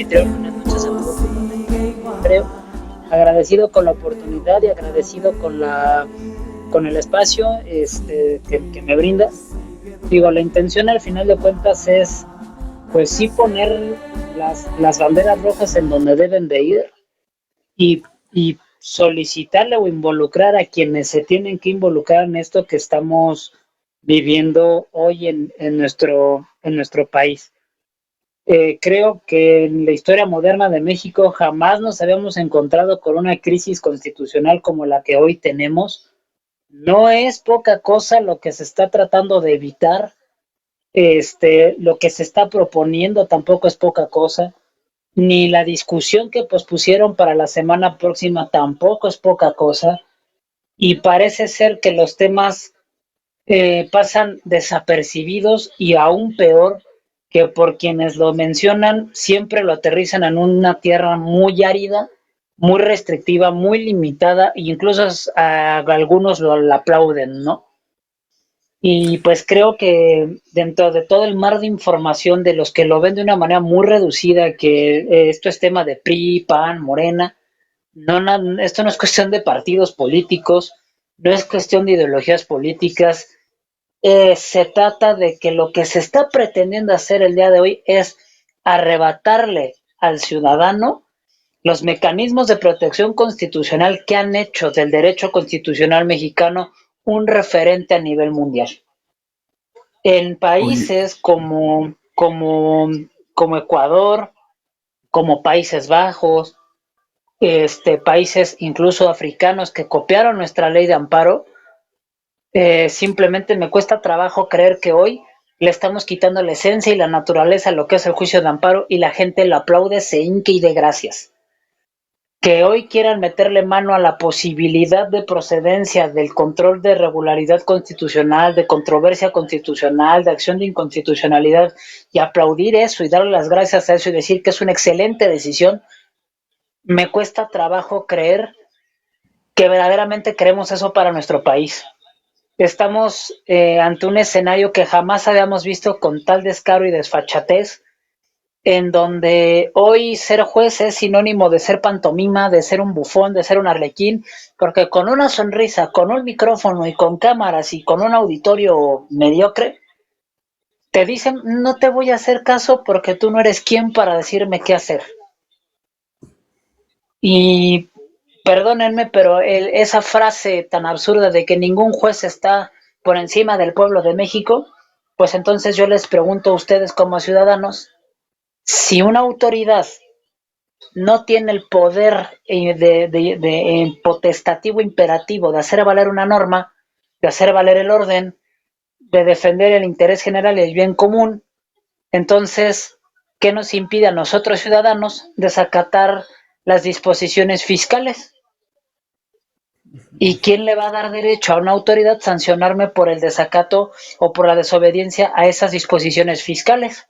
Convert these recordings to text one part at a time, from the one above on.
anfitrión, buenas noches a todos. Creo, agradecido con la oportunidad y agradecido con el espacio que me brinda. Digo, la intención al final de cuentas es, pues sí, poner las banderas rojas en donde deben de ir y solicitarle o involucrar a quienes se tienen que involucrar en esto que estamos viviendo hoy en nuestro país. Creo que en la historia moderna de México jamás nos habíamos encontrado con una crisis constitucional como la que hoy tenemos. No es poca cosa lo que se está tratando de evitar, lo que se está proponiendo tampoco es poca cosa, ni la discusión que pospusieron para la semana próxima tampoco es poca cosa, y parece ser que los temas pasan desapercibidos y aún peor que por quienes lo mencionan siempre lo aterrizan en una tierra muy árida, muy restrictiva, muy limitada e incluso a algunos la aplauden, ¿no? Y pues creo que dentro de todo el mar de información de los que lo ven de una manera muy reducida, que esto es tema de PRI, PAN, Morena, esto no es cuestión de partidos políticos, no es cuestión de ideologías políticas, se trata de que lo que se está pretendiendo hacer el día de hoy es arrebatarle al ciudadano los mecanismos de protección constitucional que han hecho del derecho constitucional mexicano un referente a nivel mundial. En Oye, países como Ecuador, como Países Bajos, países incluso africanos que copiaron nuestra ley de amparo, simplemente me cuesta trabajo creer que hoy le estamos quitando la esencia y la naturaleza a lo que es el juicio de amparo y la gente lo aplaude, se hinque y de gracias. Que hoy quieran meterle mano a la posibilidad de procedencia del control de regularidad constitucional, de controversia constitucional, de acción de inconstitucionalidad y aplaudir eso y darle las gracias a eso y decir que es una excelente decisión, me cuesta trabajo creer que verdaderamente queremos eso para nuestro país. Estamos ante un escenario que jamás habíamos visto con tal descaro y desfachatez, en donde hoy ser juez es sinónimo de ser pantomima, de ser un bufón, de ser un arlequín, porque con una sonrisa, con un micrófono y con cámaras y con un auditorio mediocre, te dicen, no te voy a hacer caso porque tú no eres quien para decirme qué hacer. Y perdónenme, pero esa frase tan absurda de que ningún juez está por encima del pueblo de México, pues entonces yo les pregunto a ustedes como ciudadanos, si una autoridad no tiene el poder potestativo imperativo de hacer valer una norma, de hacer valer el orden, de defender el interés general y el bien común, entonces, ¿qué nos impide a nosotros ciudadanos desacatar las disposiciones fiscales? ¿Y quién le va a dar derecho a una autoridad sancionarme por el desacato o por la desobediencia a esas disposiciones fiscales?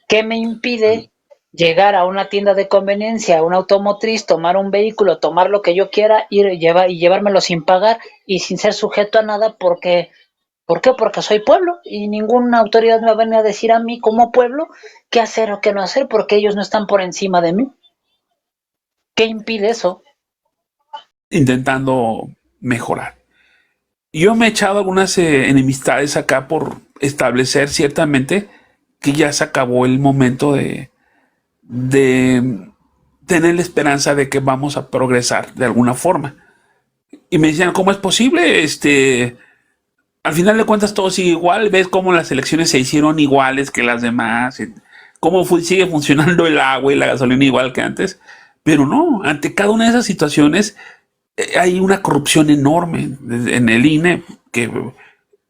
¿Qué me impide llegar a una tienda de conveniencia, a una automotriz, tomar un vehículo, tomar lo que yo quiera, y llevármelo sin pagar y sin ser sujeto a nada? ¿Por qué? Porque soy pueblo y ninguna autoridad me va a venir a decir a mí como pueblo qué hacer o qué no hacer porque ellos no están por encima de mí. ¿Qué impide eso? intentando mejorar. Yo me he echado algunas enemistades acá por establecer ciertamente que ya se acabó el momento de tener la esperanza de que vamos a progresar de alguna forma. Y me decían, ¿cómo es posible? Al final de cuentas todo sigue igual, ves cómo las elecciones se hicieron iguales que las demás, cómo sigue funcionando el agua y la gasolina igual que antes, pero no, ante cada una de esas situaciones hay una corrupción enorme en el INE, que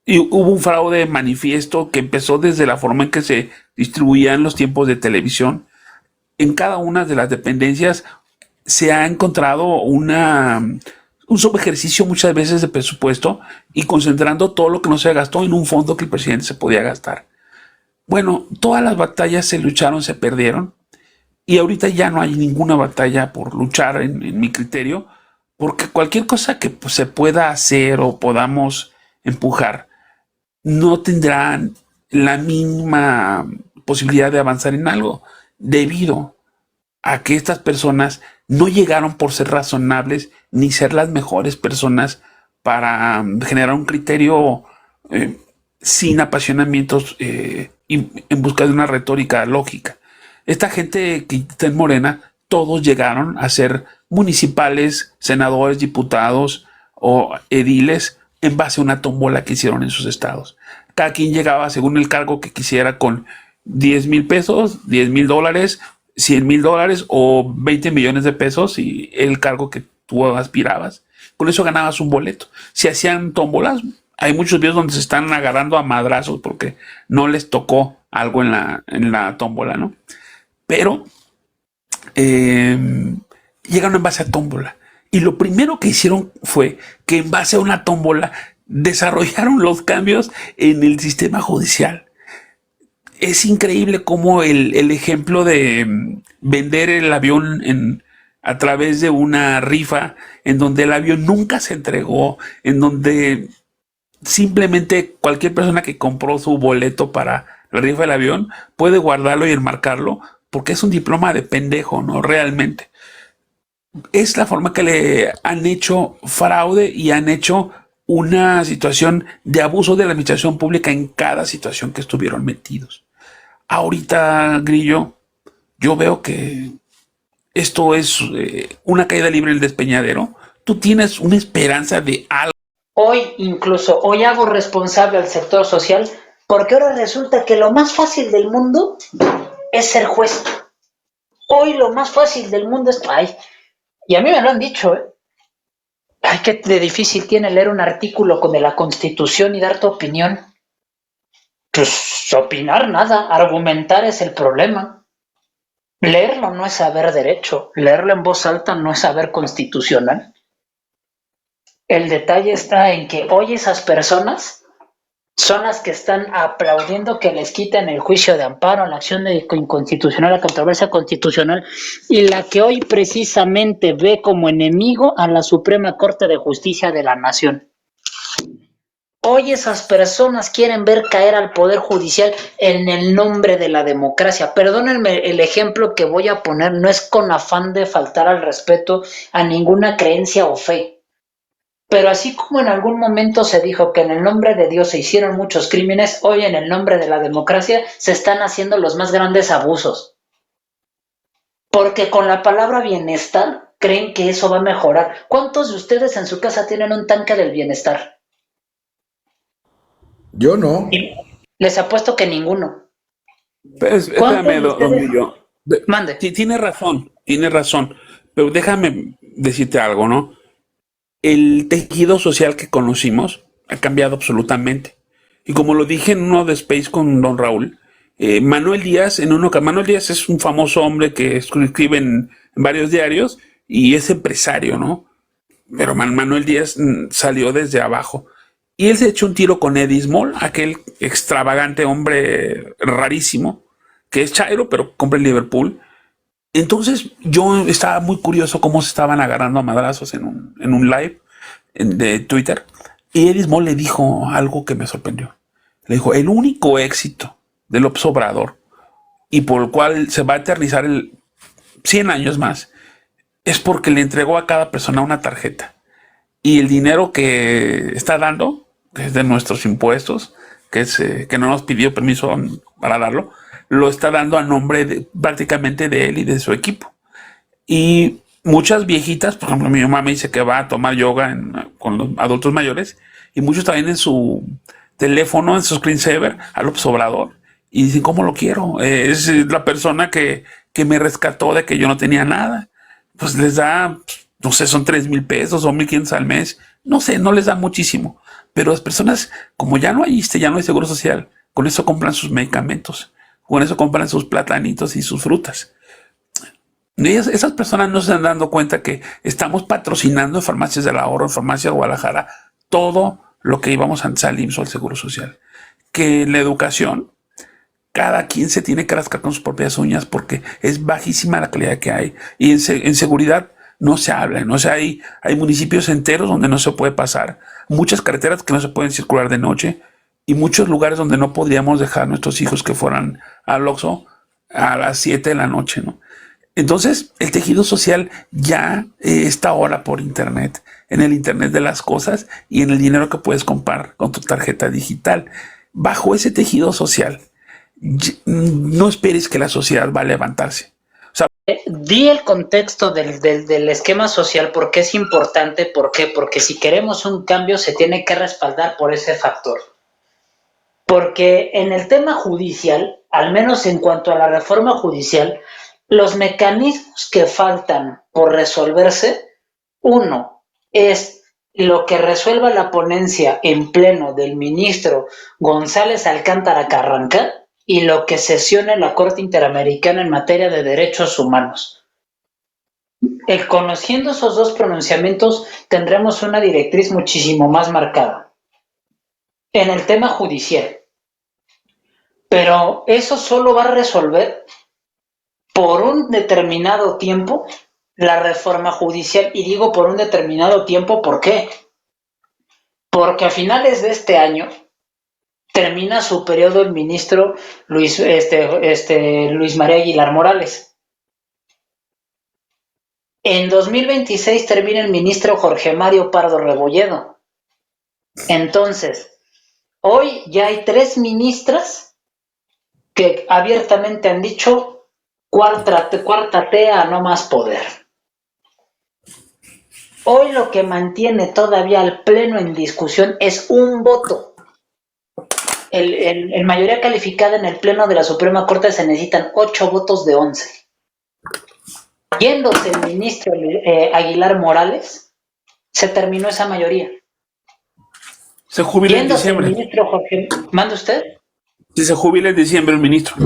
y hubo un fraude manifiesto que empezó desde la forma en que se distribuían los tiempos de televisión. En cada una de las dependencias se ha encontrado un subejercicio muchas veces de presupuesto y concentrando todo lo que no se gastó en un fondo que el presidente se podía gastar. Bueno, todas las batallas se lucharon, se perdieron y ahorita ya no hay ninguna batalla por luchar en mi criterio, porque cualquier cosa que pues, se pueda hacer o podamos empujar no tendrán la mínima posibilidad de avanzar en algo. debido a que estas personas no llegaron por ser razonables ni ser las mejores personas para generar un criterio sin apasionamientos y en busca de una retórica lógica. Esta gente que está en Morena, todos llegaron a ser municipales, senadores, diputados o ediles en base a una tómbola que hicieron en sus estados. Cada quien llegaba según el cargo que quisiera con 10,000 pesos, 10,000 dólares, 100,000 dólares o 20 millones de pesos y el cargo que tú aspirabas. Con eso ganabas un boleto. Si hacían tómbolas, hay muchos videos donde se están agarrando a madrazos porque no les tocó algo en la tómbola, ¿no? Pero llegaron en base a tómbola. Y lo primero que hicieron fue que en base a una tómbola desarrollaron los cambios en el sistema judicial. Es increíble cómo el ejemplo de vender el avión a través de una rifa, en donde el avión nunca se entregó, en donde simplemente cualquier persona que compró su boleto para la rifa del avión puede guardarlo y enmarcarlo, porque es un diploma de pendejo, ¿no? Realmente. Es la forma que le han hecho fraude y han hecho una situación de abuso de la administración pública en cada situación que estuvieron metidos. Ahorita, Grillo, yo veo que esto es una caída libre en el despeñadero. Tú tienes una esperanza de algo. Hoy hago responsable al sector social porque ahora resulta que lo más fácil del mundo es ser juez. Hoy lo más fácil del mundo es... y a mí me lo han dicho, Ay, qué de difícil tiene leer un artículo de la Constitución y dar tu opinión. Pues opinar nada, argumentar es el problema. Leerlo no es saber derecho, leerlo en voz alta no es saber constitucional. El detalle está en que hoy esas personas son las que están aplaudiendo que les quiten el juicio de amparo, la acción de inconstitucional, la controversia constitucional, y la que hoy precisamente ve como enemigo a la Suprema Corte de Justicia de la Nación. Hoy esas personas quieren ver caer al Poder Judicial en el nombre de la democracia. Perdónenme el ejemplo que voy a poner, no es con afán de faltar al respeto a ninguna creencia o fe. Pero así como en algún momento se dijo que en el nombre de Dios se hicieron muchos crímenes, hoy en el nombre de la democracia se están haciendo los más grandes abusos. Porque con la palabra bienestar creen que eso va a mejorar. ¿Cuántos de ustedes en su casa tienen un tanque del bienestar? Yo no. Les apuesto que ninguno. Espérame, don Grillo. Mande. Tiene razón. Pero déjame decirte algo, ¿no? El tejido social que conocimos ha cambiado absolutamente. Y como lo dije en uno de Space con don Raúl, Manuel Díaz es un famoso hombre que escribe en varios diarios y es empresario, ¿no? Pero Manuel Díaz salió desde abajo. Y él se echó un tiro con Eddie Small, aquel extravagante hombre rarísimo, que es chairo, pero compra en Liverpool. Entonces yo estaba muy curioso cómo se estaban agarrando a madrazos en un live de Twitter. Y Eddie Small le dijo algo que me sorprendió. Le dijo, el único éxito de López Obrador y por el cual se va a eternizar 100 años más es porque le entregó a cada persona una tarjeta. Y el dinero que está dando, que es de nuestros impuestos, que no nos pidió permiso para darlo, lo está dando a nombre prácticamente de él y de su equipo. Y muchas viejitas, por ejemplo, mi mamá me dice que va a tomar yoga con los adultos mayores, y muchos también en su teléfono, en su screensaver, a López Obrador, y dicen, ¿cómo lo quiero? Es la persona que me rescató de que yo no tenía nada. Pues les da, no sé, son 3,000 pesos o 1,500 al mes, no sé, no les da muchísimo. Pero las personas, como ya no hay seguro social, con eso compran sus medicamentos, con eso compran sus platanitos y sus frutas. Esas personas no se están dando cuenta que estamos patrocinando en Farmacias del Ahorro, en Farmacia de Guadalajara, todo lo que íbamos antes al IMSS o al Seguro Social. Que la educación, cada quien se tiene que rascar con sus propias uñas porque es bajísima la calidad que hay. Y en seguridad no se habla, ¿no? O sea, hay municipios enteros donde no se puede pasar, muchas carreteras que no se pueden circular de noche y muchos lugares donde no podríamos dejar a nuestros hijos que fueran al Oxxo a las 7 de la noche, ¿no? Entonces, el tejido social ya está ahora por internet, en el internet de las cosas y en el dinero que puedes comprar con tu tarjeta digital. Bajo ese tejido social, no esperes que la sociedad va a levantarse. O sea, Di el contexto del esquema social, porque es importante. ¿Por qué? Porque si queremos un cambio se tiene que respaldar por ese factor. Porque en el tema judicial, al menos en cuanto a la reforma judicial, los mecanismos que faltan por resolverse, uno, es lo que resuelva la ponencia en pleno del ministro González Alcántara Carranca y lo que sesione la Corte Interamericana en materia de derechos humanos. Conociendo esos dos pronunciamientos, tendremos una directriz muchísimo más marcada. En el tema judicial. Pero eso solo va a resolver por un determinado tiempo la reforma judicial. Y digo por un determinado tiempo, ¿por qué? Porque a finales de este año termina su periodo el ministro Luis María Aguilar Morales. En 2026 termina el ministro Jorge Mario Pardo Rebolledo. Entonces, hoy ya hay 3 ministras que abiertamente han dicho cuártate a no más poder. Hoy lo que mantiene todavía al pleno en discusión es un voto. En mayoría calificada en el pleno de la Suprema Corte se necesitan 8 votos de 11. Yéndose el ministro Aguilar Morales, se terminó esa mayoría. Se jubila en Yéndose diciembre. el ministro Jorge, ¿manda usted? Si se jubila en diciembre el ministro.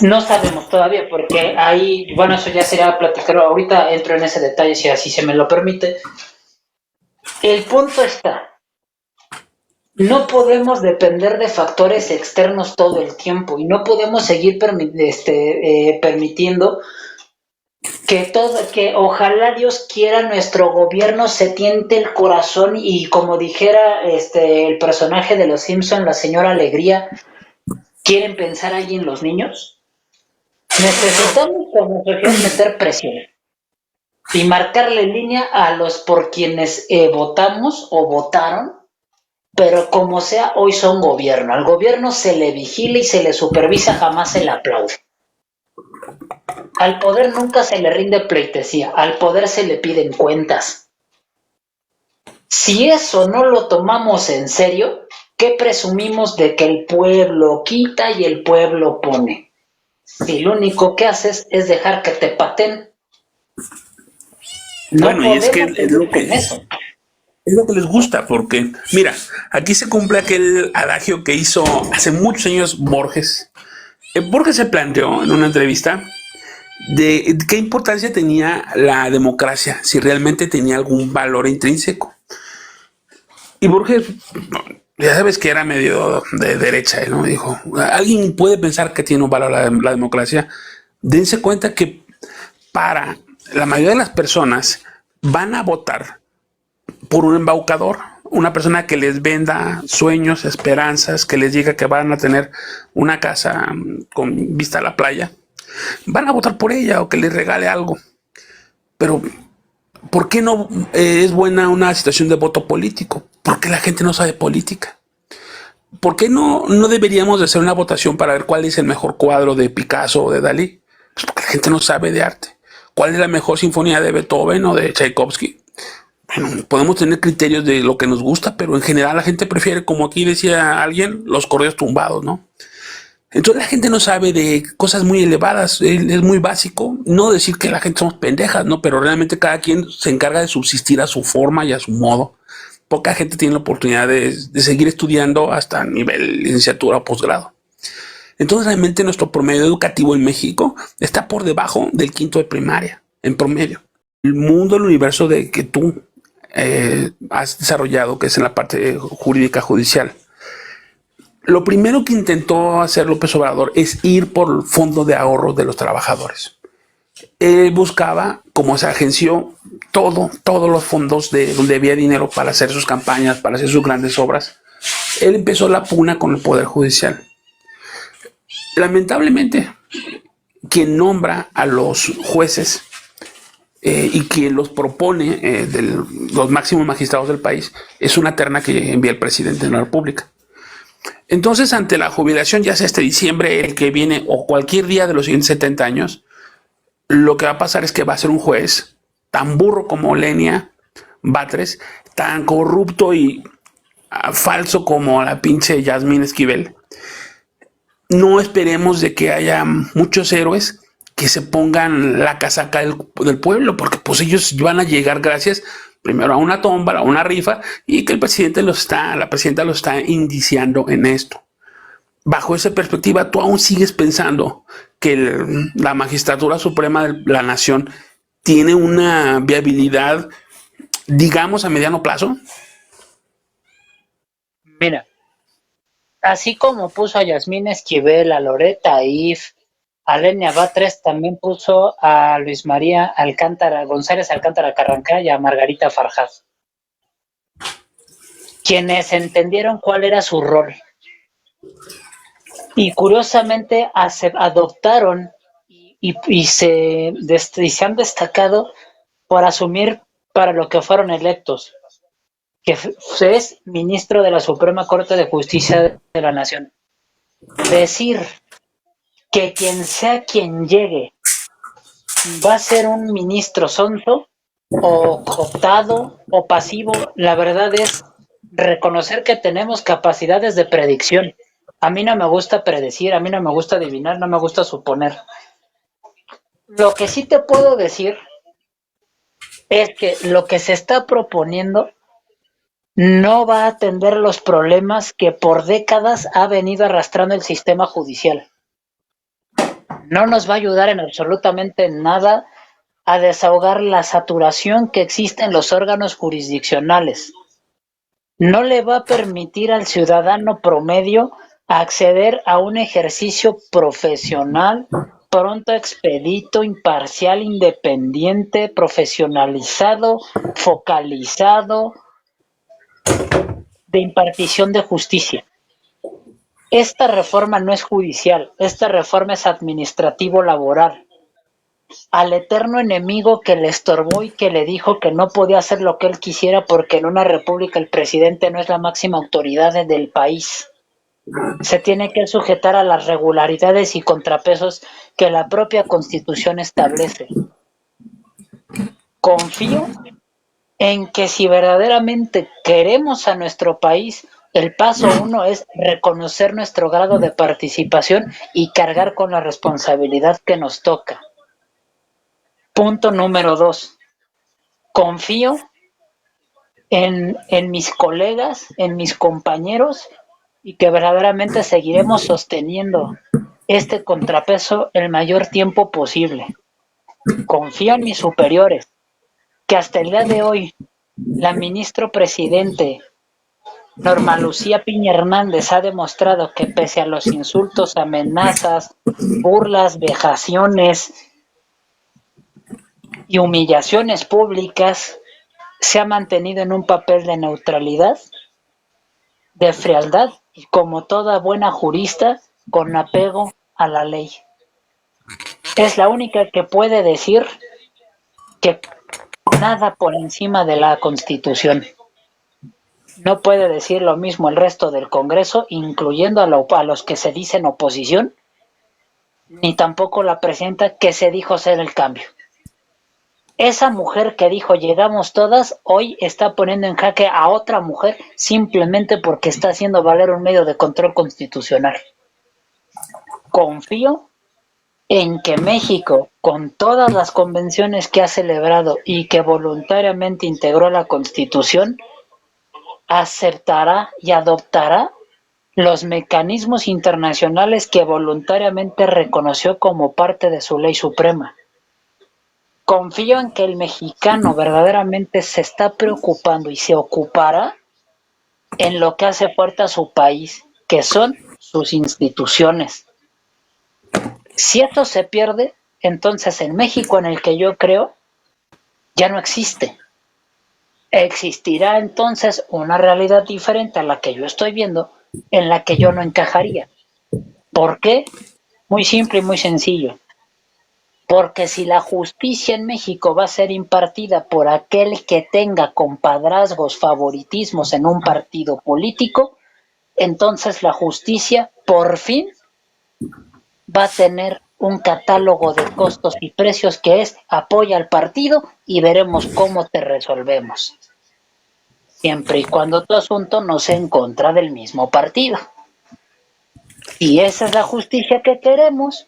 No sabemos todavía, porque ahí, bueno, eso ya sería platicar. Ahorita entro en ese detalle si así se me lo permite. El punto está, no podemos depender de factores externos todo el tiempo y no podemos seguir permitiendo que ojalá Dios quiera nuestro gobierno se tiente el corazón y como dijera el personaje de Los Simpson, la señora Alegría, ¿quieren pensar allí en los niños? Necesitamos como sociedad meter presión y marcarle línea a los por quienes votamos o votaron, pero como sea, hoy son gobierno. Al gobierno se le vigila y se le supervisa, jamás se le aplaude. Al poder nunca se le rinde pleitesía, al poder se le piden cuentas. Si eso no lo tomamos en serio, ¿qué presumimos de que el pueblo quita y el pueblo pone? Si lo único que haces es dejar que te paten. No, bueno, y es que es lo que les gusta, porque mira, aquí se cumple aquel adagio que hizo hace muchos años Borges. Borges se planteó en una entrevista de qué importancia tenía la democracia, si realmente tenía algún valor intrínseco. Y Borges, ya sabes que era medio de derecha, ¿no? Dijo, ¿alguien puede pensar que tiene un valor la democracia? Dense cuenta que para la mayoría de las personas van a votar por un embaucador, una persona que les venda sueños, esperanzas, que les diga que van a tener una casa con vista a la playa. Van a votar por ella o que les regale algo. Pero ¿por qué no es buena una situación de voto político? Porque la gente no sabe política. ¿Por qué no deberíamos de hacer una votación para ver cuál es el mejor cuadro de Picasso o de Dalí? Pues porque la gente no sabe de arte. ¿Cuál es la mejor sinfonía de Beethoven o de Tchaikovsky? Bueno, podemos tener criterios de lo que nos gusta, pero en general la gente prefiere, como aquí decía alguien, los corridos tumbados, ¿no? Entonces la gente no sabe de cosas muy elevadas, es muy básico. No decir que la gente somos pendejas, ¿no? Pero realmente cada quien se encarga de subsistir a su forma y a su modo. Poca gente tiene la oportunidad de seguir estudiando hasta nivel licenciatura o posgrado. Entonces realmente nuestro promedio educativo en México está por debajo del quinto de primaria, en promedio. El mundo, el universo de que tú has desarrollado, que es en la parte jurídica judicial. Lo primero que intentó hacer López Obrador es ir por el fondo de ahorro de los trabajadores. Él buscaba, como se agenció, todos los fondos de donde había dinero para hacer sus campañas, para hacer sus grandes obras. Él empezó la pugna con el Poder Judicial. Lamentablemente, quien nombra a los jueces y quien los propone de los máximos magistrados del país es una terna que envía el presidente de la República. Entonces, ante la jubilación, ya sea este diciembre, el que viene o cualquier día de los siguientes 70 años, lo que va a pasar es que va a ser un juez tan burro como Lenia Batres, tan corrupto y falso como la pinche Yasmín Esquivel. No esperemos de que haya muchos héroes que se pongan la casaca del pueblo, porque pues ellos van a llegar gracias primero a una tómbola, a una rifa, y que el presidente la presidenta lo está indiciando en esto. Bajo esa perspectiva, tú aún sigues pensando que la magistratura suprema de la nación tiene una viabilidad, digamos, a mediano plazo. Mira, así como puso a Yasmín Esquivel, a Loretta If, a Lenia Batres, también puso a Luis María Alcántara, González Alcántara Carrancá y a Margarita Farjad, quienes entendieron cuál era su rol. Y curiosamente adoptaron y se han destacado por asumir para lo que fueron electos, que es ministro de la Suprema Corte de Justicia de la Nación. Decir que quien sea quien llegue va a ser un ministro sonso o cooptado o pasivo, la verdad es reconocer que tenemos capacidades de predicción. A mí no me gusta predecir, a mí no me gusta adivinar, no me gusta suponer. Lo que sí te puedo decir es que lo que se está proponiendo no va a atender los problemas que por décadas ha venido arrastrando el sistema judicial. No nos va a ayudar en absolutamente nada a desahogar la saturación que existe en los órganos jurisdiccionales. No le va a permitir al ciudadano promedio acceder a un ejercicio profesional, pronto, expedito, imparcial, independiente, profesionalizado, focalizado, de impartición de justicia. Esta reforma no es judicial, esta reforma es administrativo-laboral. Al eterno enemigo que le estorbó y que le dijo que no podía hacer lo que él quisiera porque en una república el presidente no es la máxima autoridad del país. Se tiene que sujetar a las regularidades y contrapesos que la propia Constitución establece. Confío en que si verdaderamente queremos a nuestro país, el paso 1 es reconocer nuestro grado de participación y cargar con la responsabilidad que nos toca. Punto número 2. Confío en mis colegas, en mis compañeros, y que verdaderamente seguiremos sosteniendo este contrapeso el mayor tiempo posible. Confío en mis superiores, que hasta el día de hoy la ministra presidente Norma Lucía Piña Hernández ha demostrado que pese a los insultos, amenazas, burlas, vejaciones y humillaciones públicas, se ha mantenido en un papel de neutralidad, de frialdad y como toda buena jurista, con apego a la ley. Es la única que puede decir que nada por encima de la Constitución. No puede decir lo mismo el resto del Congreso, incluyendo a los que se dicen oposición, ni tampoco la presidenta que se dijo ser el cambio. Esa mujer que dijo llegamos todas, hoy está poniendo en jaque a otra mujer simplemente porque está haciendo valer un medio de control constitucional. Confío en que México, con todas las convenciones que ha celebrado y que voluntariamente integró a la Constitución, aceptará y adoptará los mecanismos internacionales que voluntariamente reconoció como parte de su ley suprema. Confío en que el mexicano verdaderamente se está preocupando y se ocupará en lo que hace fuerte a su país, que son sus instituciones. Si esto se pierde, entonces el México en el que yo creo ya no existe. Existirá entonces una realidad diferente a la que yo estoy viendo, en la que yo no encajaría. ¿Por qué? Muy simple y muy sencillo. Porque si la justicia en México va a ser impartida por aquel que tenga compadrazgos, favoritismos en un partido político, entonces la justicia por fin va a tener un catálogo de costos y precios que es apoya al partido y veremos cómo te resolvemos. Siempre y cuando tu asunto no sea en contra del mismo partido. Y esa es la justicia que queremos.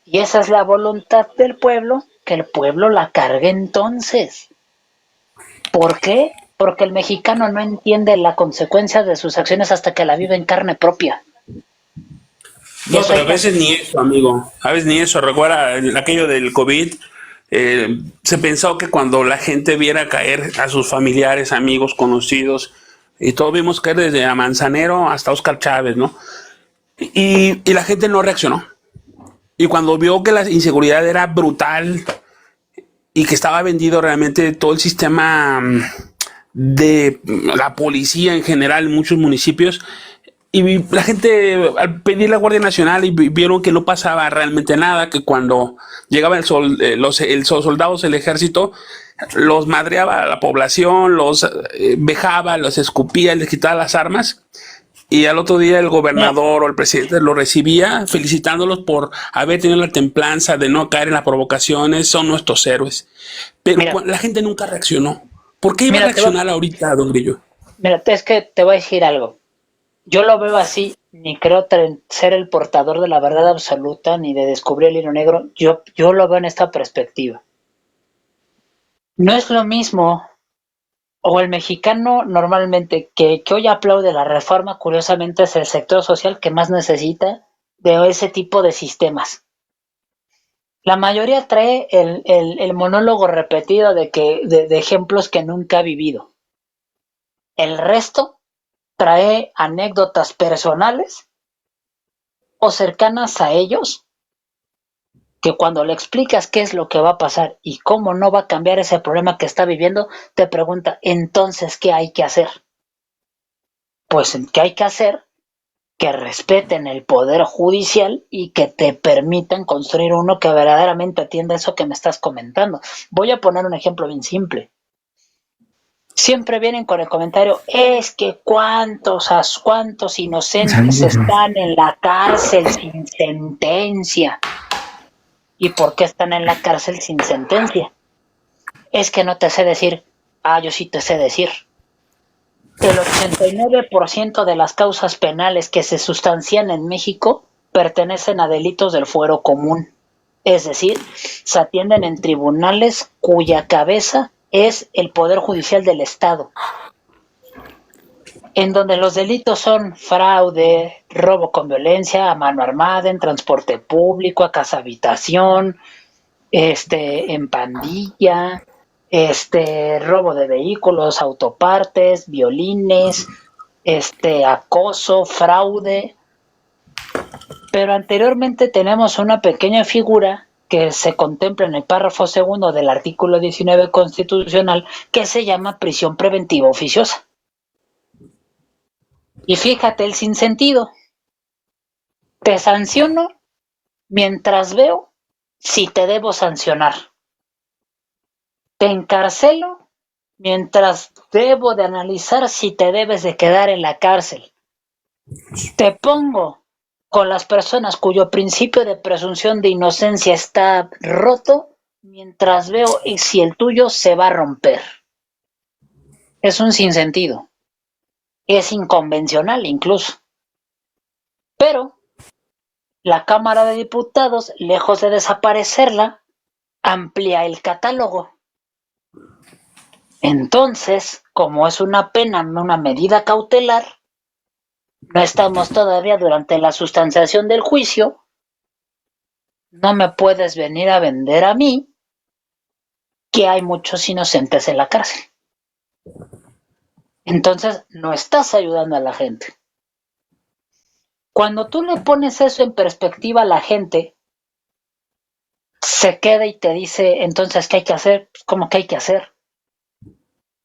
Y esa es la voluntad del pueblo, que el pueblo la cargue entonces. ¿Por qué? Porque el mexicano no entiende la consecuencia de sus acciones hasta que la vive en carne propia. Y No, eso pero hay a que veces hacer. ni eso, amigo. A veces ni eso. Recuerda aquello del COVID. Se pensó que cuando la gente viera caer a sus familiares, amigos, conocidos, y todos vimos caer desde a Manzanero hasta Oscar Chávez, ¿no? Y la gente no reaccionó. Y cuando vio que la inseguridad era brutal y que estaba vendido realmente todo el sistema de la policía en general en muchos municipios, y la gente al pedir la Guardia Nacional y vieron que no pasaba realmente nada, que cuando llegaba los soldados, el ejército, los madreaba a la población, los vejaba, los escupía, les quitaba las armas. Y al otro día el Mira, gobernador o el presidente lo recibía felicitándolos por haber tenido la templanza de no caer en las provocaciones, son nuestros héroes. Pero mira, la gente nunca reaccionó. ¿Por qué iba a mira, reaccionar ahorita, don Grillo? mira, es que te voy a decir algo. Yo lo veo así, ni creo ser el portador de la verdad absoluta, ni de descubrir el hilo negro. Yo lo veo en esta perspectiva. No es lo mismo, o el mexicano normalmente que hoy aplaude la reforma, curiosamente es el sector social que más necesita de ese tipo de sistemas. La mayoría trae el monólogo repetido de ejemplos que nunca ha vivido. El resto trae anécdotas personales o cercanas a ellos que cuando le explicas qué es lo que va a pasar y cómo no va a cambiar ese problema que está viviendo, te pregunta, entonces, ¿qué hay que hacer? Pues, ¿qué hay que hacer? Que respeten el poder judicial y que te permitan construir uno que verdaderamente atienda eso que me estás comentando. Voy a poner un ejemplo bien simple. Siempre vienen con el comentario, es que cuántos inocentes están en la cárcel sin sentencia. ¿Y por qué están en la cárcel sin sentencia? Es que no te sé decir. Yo sí te sé decir. El 89% de las causas penales que se sustancian en México pertenecen a delitos del fuero común. Es decir, se atienden en tribunales cuya cabeza es el Poder Judicial del Estado, en donde los delitos son fraude, robo con violencia, a mano armada, en transporte público, a casa habitación, en pandilla, robo de vehículos, autopartes, violines, acoso, fraude. Pero anteriormente tenemos una pequeña figura que se contempla en el párrafo segundo del artículo 19 constitucional que se llama prisión preventiva oficiosa. Y fíjate el sinsentido. Te sanciono mientras veo si te debo sancionar. Te encarcelo mientras debo de analizar si te debes de quedar en la cárcel. Te pongo con las personas cuyo principio de presunción de inocencia está roto mientras veo si el tuyo se va a romper. Es un sinsentido. Es inconvencional incluso. Pero la Cámara de Diputados, lejos de desaparecerla, amplía el catálogo. Entonces, como es una pena, una medida cautelar, no estamos todavía durante la sustanciación del juicio, no me puedes venir a vender a mí que hay muchos inocentes en la cárcel. Entonces, no estás ayudando a la gente. Cuando tú le pones eso en perspectiva a la gente, se queda y te dice, entonces, ¿qué hay que hacer? ¿Cómo que hay que hacer?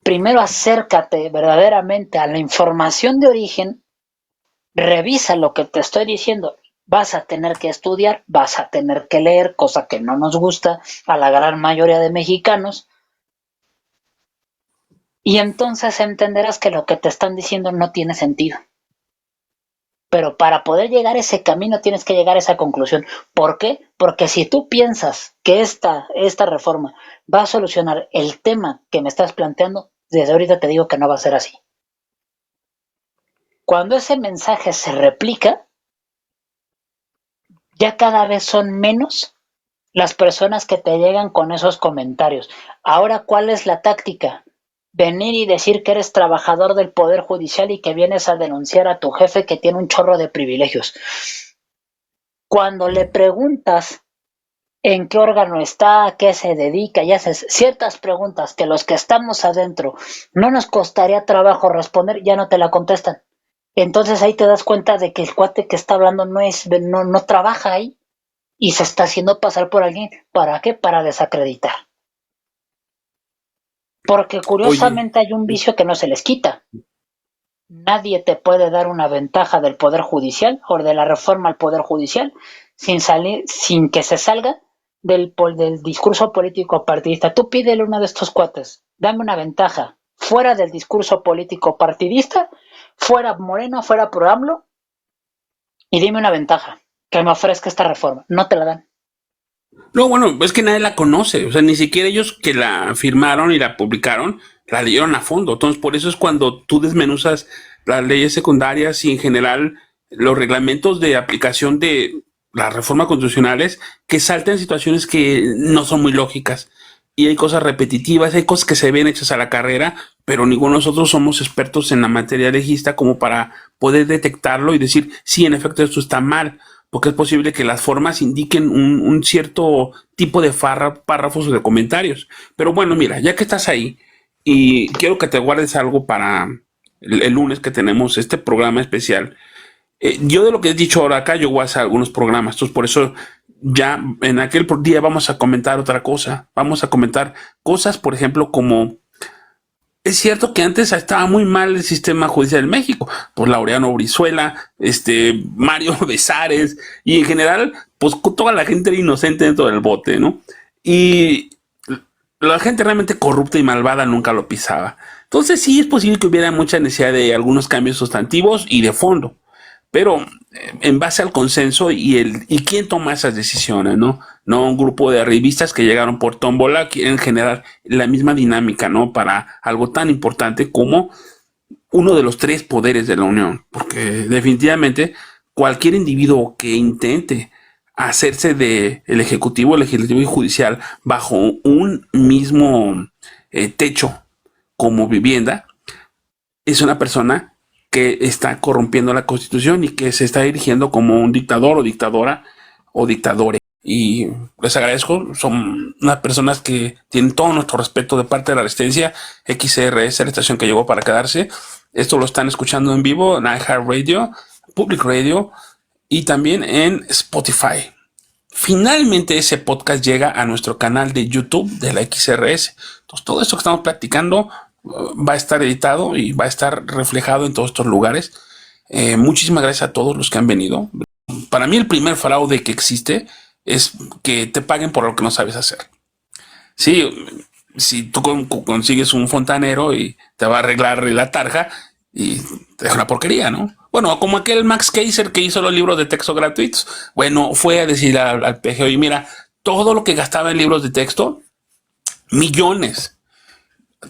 Primero acércate verdaderamente a la información de origen, revisa lo que te estoy diciendo Vas a tener que estudiar, vas a tener que leer, cosa que no nos gusta a la gran mayoría de mexicanos, y entonces entenderás que lo que te están diciendo no tiene sentido. Pero para poder llegar a ese camino tienes que llegar a esa conclusión. ¿Por qué? Porque si tú piensas que esta reforma va a solucionar el tema que me estás planteando, desde ahorita te digo que no va a ser así. Cuando ese mensaje se replica, ya cada vez son menos las personas que te llegan con esos comentarios. Ahora, ¿cuál es la táctica? Venir y decir que eres trabajador del Poder Judicial y que vienes a denunciar a tu jefe que tiene un chorro de privilegios. Cuando le preguntas en qué órgano está, a qué se dedica, y haces ciertas preguntas que los que estamos adentro no nos costaría trabajo responder, ya no te la contestan. Entonces ahí te das cuenta de que el cuate que está hablando no trabaja ahí y se está haciendo pasar por alguien. ¿Para qué? Para desacreditar. Porque Oye, curiosamente hay un vicio que no se les quita. Nadie te puede dar una ventaja del Poder Judicial o de la reforma al Poder Judicial sin que se salga del discurso político partidista. Tú pídele uno de estos cuates, dame una ventaja fuera del discurso político partidista, fuera Moreno, fuera pro AMLO, y dime una ventaja que me ofrezca esta reforma. No te la dan. no, bueno, es que nadie la conoce, o sea, ni siquiera ellos que la firmaron y la publicaron, la leyeron a fondo. Entonces, por eso es cuando tú desmenuzas las leyes secundarias y en general los reglamentos de aplicación de las reformas constitucionales que saltan situaciones que no son muy lógicas. Y hay cosas repetitivas, hay cosas que se ven hechas a la carrera, pero ninguno de nosotros somos expertos en la materia legista como para poder detectarlo y decir, sí, en efecto, esto está mal, porque es posible que las formas indiquen un cierto tipo de párrafos o de comentarios. Pero bueno, mira, ya que estás ahí y quiero que te guardes algo para el lunes que tenemos este programa especial. Yo de lo que he dicho ahora acá, yo voy a hacer algunos programas, entonces por eso ya en aquel día vamos a comentar otra cosa. Vamos a comentar cosas, por ejemplo, como es cierto que antes estaba muy mal el sistema judicial en México, por Laureano Brizuela, Mario Besares, y en general, pues toda la gente era inocente dentro del bote, ¿no? Y la gente realmente corrupta y malvada nunca lo pisaba. Entonces sí es posible que hubiera mucha necesidad de algunos cambios sustantivos y de fondo, pero en base al consenso y quién toma esas decisiones, ¿no? No un grupo de revistas que llegaron por tómbola quieren generar la misma dinámica, ¿no? Para algo tan importante como uno de los tres poderes de la Unión, porque definitivamente cualquier individuo que intente hacerse de el ejecutivo, legislativo y judicial bajo un mismo techo como vivienda es una persona que está corrompiendo la Constitución y que se está dirigiendo como un dictador o dictadora o dictadore. Y les agradezco, son unas personas que tienen todo nuestro respeto de parte de la Resistencia. XRS, la estación que llegó para quedarse. Esto lo están escuchando en vivo en iHeartRadio, Public Radio y también en Spotify. Finalmente ese podcast llega a nuestro canal de YouTube de la XRS. Entonces todo esto que estamos platicando va a estar editado y va a estar reflejado en todos estos lugares. Muchísimas gracias a todos los que han venido. Para mí el primer fraude que existe es que te paguen por lo que no sabes hacer. Sí, si tú consigues un fontanero y te va a arreglar la tarja y te deja una porquería, ¿no? Bueno, como aquel Max Kaiser que hizo los libros de texto gratuitos. Bueno, fue a decir al PGO, y mira, todo lo que gastaba en libros de texto, millones,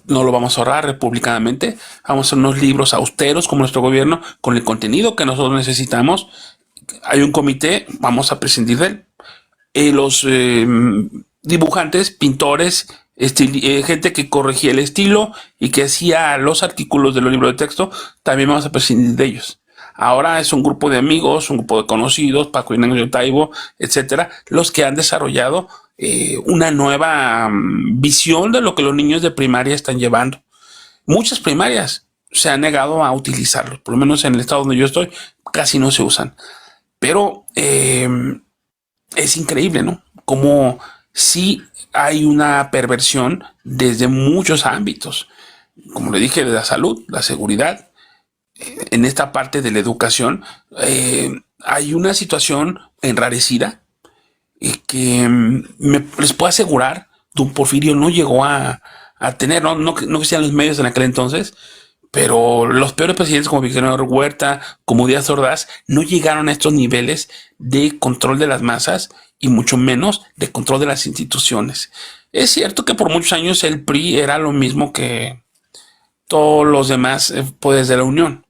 no lo vamos a ahorrar republicanamente. Vamos a hacer unos libros austeros como nuestro gobierno, con el contenido que nosotros necesitamos. Hay un comité, vamos a prescindir de él. Los dibujantes, pintores, gente que corregía el estilo y que hacía los artículos de los libros de texto, también vamos a prescindir de ellos. Ahora es un grupo de amigos, un grupo de conocidos, Paco Ignacio Taibo, etcétera, los que han desarrollado una nueva visión de lo que los niños de primaria están llevando. Muchas primarias se han negado a utilizarlo, por lo menos en el estado donde yo estoy, casi no se usan. Pero es increíble, ¿no? Como si hay una perversión desde muchos ámbitos. Como le dije, de la salud, la seguridad, en esta parte de la educación, hay una situación enrarecida que les puedo asegurar, don Porfirio no llegó a tener, no que sean los medios en aquel entonces, pero los peores presidentes como Victoriano Huerta, como Díaz Ordaz, no llegaron a estos niveles de control de las masas y mucho menos de control de las instituciones. Es cierto que por muchos años el PRI era lo mismo que todos los demás poderes de la Unión,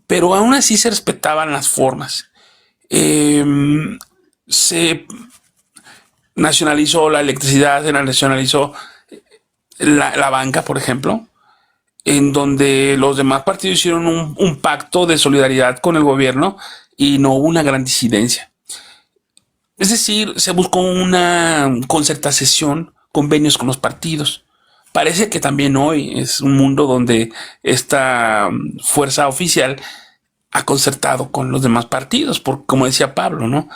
pero aún así se respetaban las formas. Se nacionalizó la electricidad, se nacionalizó la banca, por ejemplo, en donde los demás partidos hicieron un pacto de solidaridad con el gobierno y no hubo una gran disidencia. Es decir, se buscó una concertación, convenios con los partidos. Parece que también hoy es un mundo donde esta fuerza oficial ha concertado con los demás partidos, por, como decía Pablo, ¿no?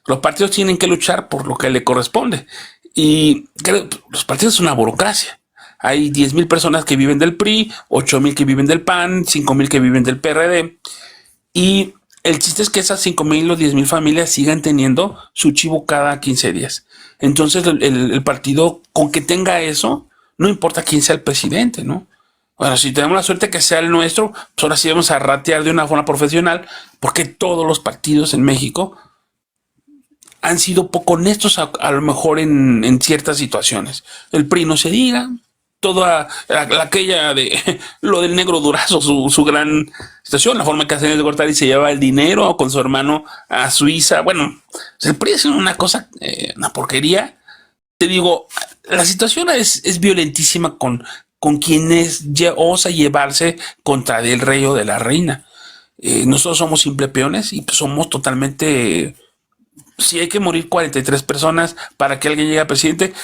Los partidos tienen que luchar por lo que le corresponde. Y los partidos son una burocracia. Hay 10,000 personas que viven del PRI, 8,000 que viven del PAN, 5,000 que viven del PRD. Y el chiste es que esas 5,000 o 10,000 familias sigan teniendo su chivo cada 15 días. Entonces el partido, con que tenga eso, no importa quién sea el presidente, ¿no? Bueno, si tenemos la suerte que sea el nuestro, pues ahora sí vamos a ratear de una forma profesional, porque todos los partidos en México han sido poco honestos a lo mejor en ciertas situaciones. El PRI no se diga, toda aquella de lo del negro Durazo, su gran situación, la forma que Acenés de Gortari se llevaba el dinero con su hermano a Suiza. Bueno, el PRI es una cosa, una porquería. Te digo, la situación es violentísima con quienes osa llevarse contra el rey o de la reina. Nosotros somos simple peones y pues somos totalmente... Si hay que morir 43 personas para que alguien llegue a presidente,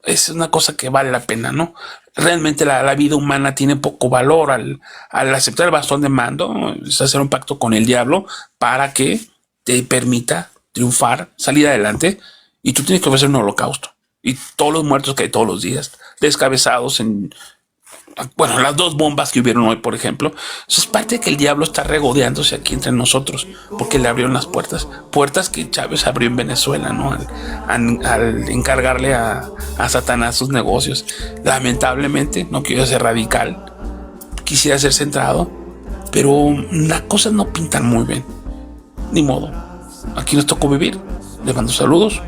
es una cosa que vale la pena, ¿no? Realmente la vida humana tiene poco valor al aceptar el bastón de mando, es hacer un pacto con el diablo para que te permita triunfar, salir adelante, y tú tienes que ofrecer un holocausto. Y todos los muertos que hay todos los días, descabezados en... Bueno, las 2 bombas que hubieron hoy, por ejemplo, eso es parte de que el diablo está regodeándose aquí entre nosotros, porque le abrieron las puertas que Chávez abrió en Venezuela, ¿no? Al encargarle a Satanás sus negocios. Lamentablemente, no quiero ser radical, quisiera ser centrado, pero las cosas no pintan muy bien. Ni modo, aquí nos tocó vivir. Les mando saludos,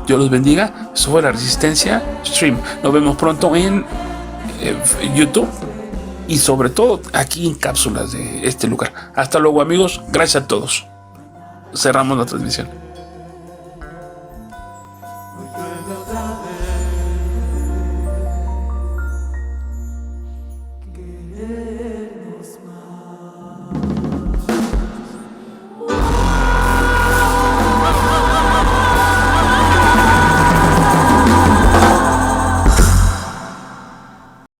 Dios los bendiga. Eso fue La Resistencia Stream. Nos vemos pronto en YouTube y sobre todo aquí en cápsulas de este lugar. Hasta luego, amigos, gracias a todos. Cerramos la transmisión.